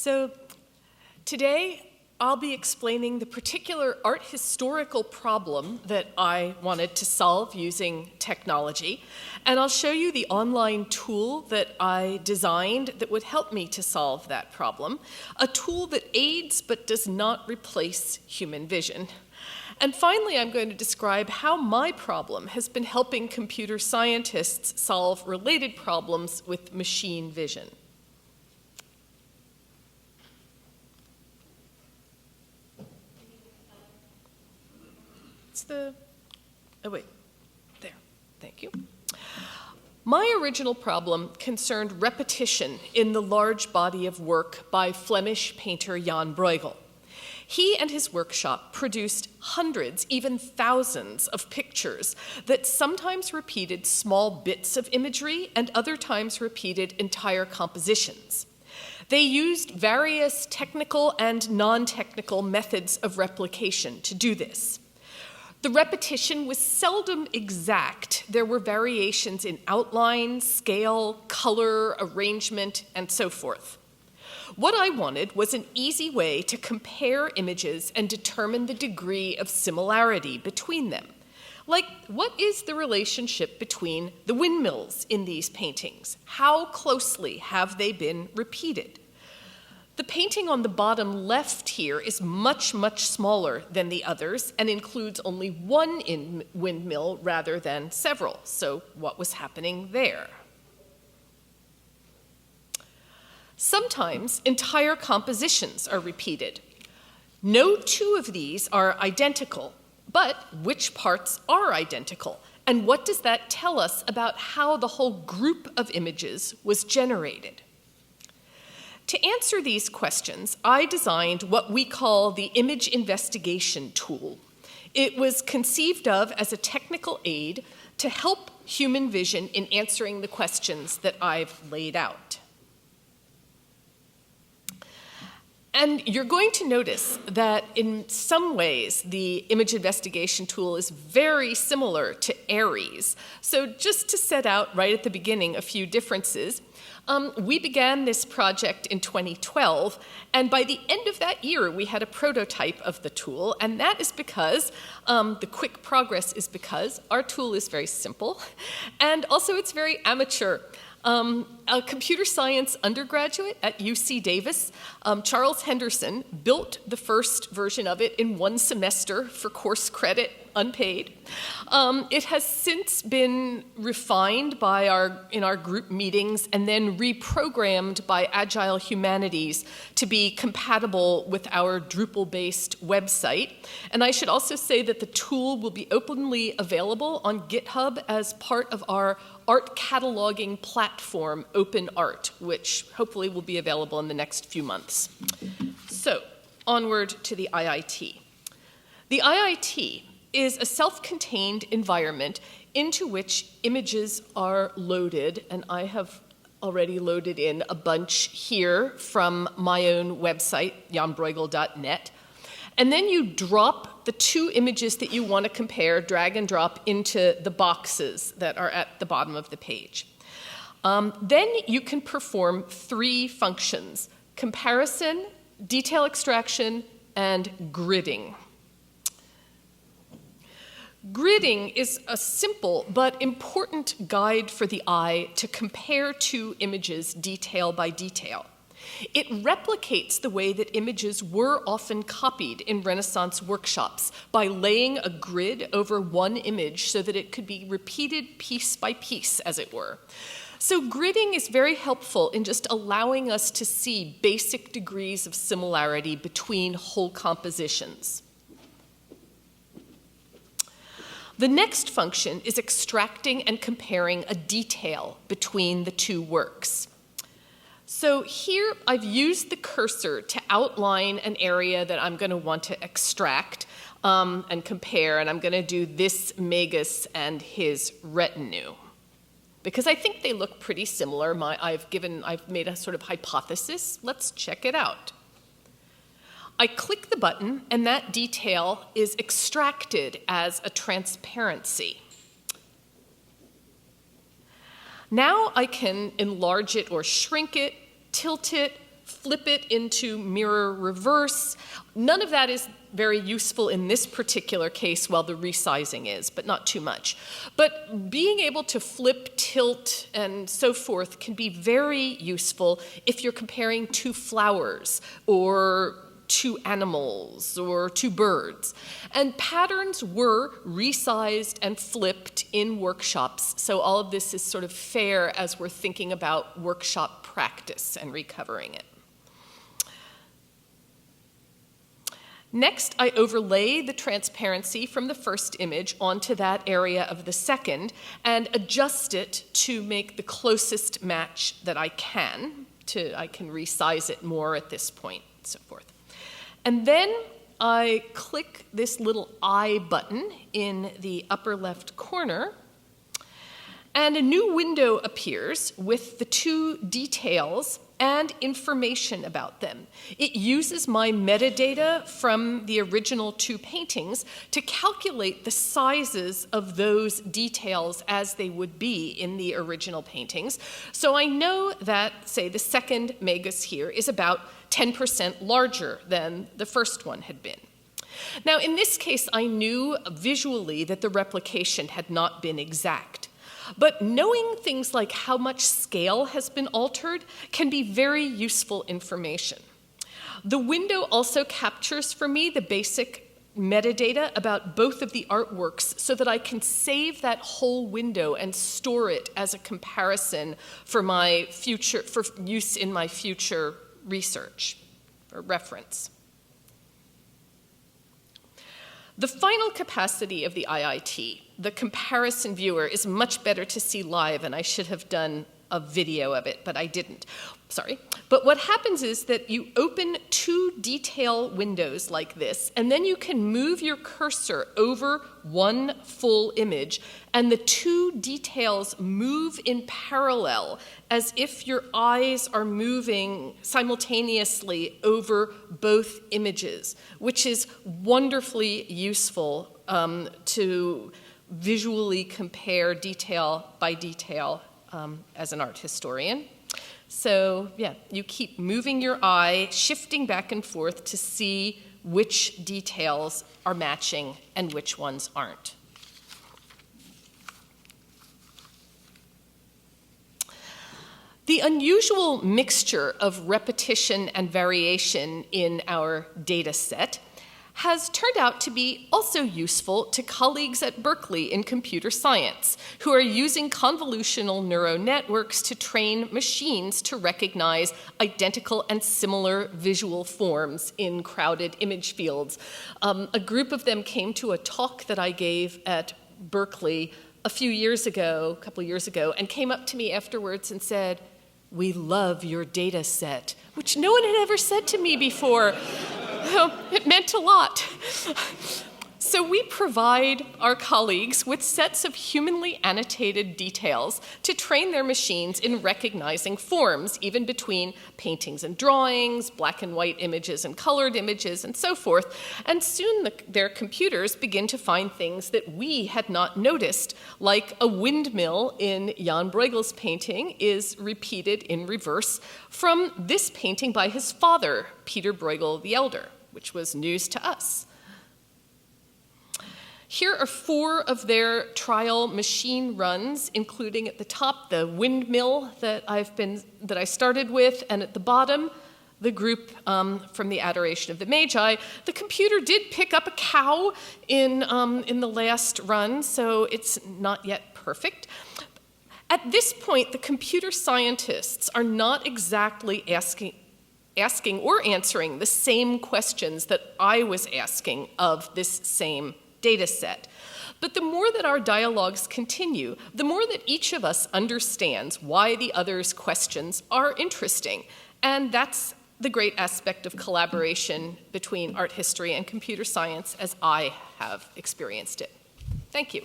So today I'll be explaining the particular art historical problem that I wanted to solve using technology, and I'll show you the online tool that I designed that would help me to solve that problem, a tool that aids but does not replace human vision. And finally, I'm going to describe how my problem has been helping computer scientists solve related problems with machine vision. Oh wait, there, thank you. My original problem concerned repetition in the large body of work by Flemish painter Jan Bruegel. He and his workshop produced hundreds, even thousands of pictures that sometimes repeated small bits of imagery and other times repeated entire compositions. They used various technical and non-technical methods of replication to do this. The repetition was seldom exact. There were variations in outline, scale, color, arrangement, and so forth. What I wanted was an easy way to compare images and determine the degree of similarity between them. Like, what is the relationship between the windmills in these paintings? How closely have they been repeated? The painting on the bottom left here is much, much smaller than the others and includes only one windmill rather than several. So what was happening there? Sometimes entire compositions are repeated. No two of these are identical, but which parts are identical? And what does that tell us about how the whole group of images was generated? To answer these questions, I designed what we call the image investigation tool. It was conceived of as a technical aid to help human vision in answering the questions that I've laid out. And you're going to notice that in some ways the image investigation tool is very similar to Aries. So just to set out right at the beginning a few differences, we began this project in 2012, and by the end of that year, we had a prototype of the tool, and that is because, the quick progress is because our tool is very simple, and also it's very amateur. A computer science undergraduate at UC Davis, Charles Henderson, built the first version of it in one semester for course credit, unpaid. It has since been refined in our group meetings and then reprogrammed by Agile Humanities to be compatible with our Drupal-based website. And I should also say that the tool will be openly available on GitHub as part of our art cataloging platform, OpenArt, which hopefully will be available in the next few months. So, onward to the IIT. The IIT is a self-contained environment into which images are loaded, and I have already loaded in a bunch here from my own website, janbruegel.net. And then you drop the two images that you want to compare, drag and drop into the boxes that are at the bottom of the page. Then you can perform three functions: comparison, detail extraction, and gridding. Gridding is a simple but important guide for the eye to compare two images detail by detail. It replicates the way that images were often copied in Renaissance workshops by laying a grid over one image so that it could be repeated piece by piece, as it were. So gridding is very helpful in just allowing us to see basic degrees of similarity between whole compositions. The next function is extracting and comparing a detail between the two works. So here I've used the cursor to outline an area that I'm going to want to extract and compare, and I'm going to do this Magus and his retinue, because I think they look pretty similar. I've made a sort of hypothesis. Let's check it out. I click the button, and that detail is extracted as a transparency. Now I can enlarge it or shrink it, tilt it, flip it into mirror reverse. None of that is very useful in this particular case, while the resizing is, but not too much. But being able to flip, tilt, and so forth can be very useful if you're comparing two flowers or two animals or two birds. And patterns were resized and flipped in workshops, so all of this is sort of fair as we're thinking about workshop practice and recovering it. Next, I overlay the transparency from the first image onto that area of the second and adjust it to make the closest match that I can. I can resize it more at this point, and so forth. And then I click this little I button in the upper left corner, and a new window appears with the two details and information about them. It uses my metadata from the original two paintings to calculate the sizes of those details as they would be in the original paintings. So I know that, say, the second magus here is about 10% larger than the first one had been. Now, in this case, I knew visually that the replication had not been exact. But knowing things like how much scale has been altered can be very useful information. The window also captures for me the basic metadata about both of the artworks so that I can save that whole window and store it as a comparison for use in my future research or reference. The final capacity of the IIT, the comparison viewer, is much better to see live, and I should have done a video of it, but I didn't. Sorry. But what happens is that you open two detail windows like this, and then you can move your cursor over one full image, and the two details move in parallel as if your eyes are moving simultaneously over both images, which is wonderfully useful to visually compare detail by detail as an art historian. So yeah, you keep moving your eye, shifting back and forth to see which details are matching and which ones aren't. The unusual mixture of repetition and variation in our data set has turned out to be also useful to colleagues at Berkeley in computer science, who are using convolutional neural networks to train machines to recognize identical and similar visual forms in crowded image fields. A group of them came to a talk that I gave at Berkeley a couple of years ago, and came up to me afterwards and said, "We love your data set," which no one had ever said to me before. It meant a lot. So we provide our colleagues with sets of humanly annotated details to train their machines in recognizing forms, even between paintings and drawings, black and white images and colored images, and so forth. And soon their computers begin to find things that we had not noticed, like a windmill in Jan Bruegel's painting is repeated in reverse from this painting by his father, Peter Bruegel the Elder, which was news to us. Here are 4 of their trial machine runs, including at the top the windmill that I started with, and at the bottom the group from the Adoration of the Magi. The computer did pick up a cow in the last run, so it's not yet perfect. At this point, the computer scientists are not exactly asking or answering the same questions that I was asking of this same data set. But the more that our dialogues continue, the more that each of us understands why the other's questions are interesting. And that's the great aspect of collaboration between art history and computer science as I have experienced it. Thank you.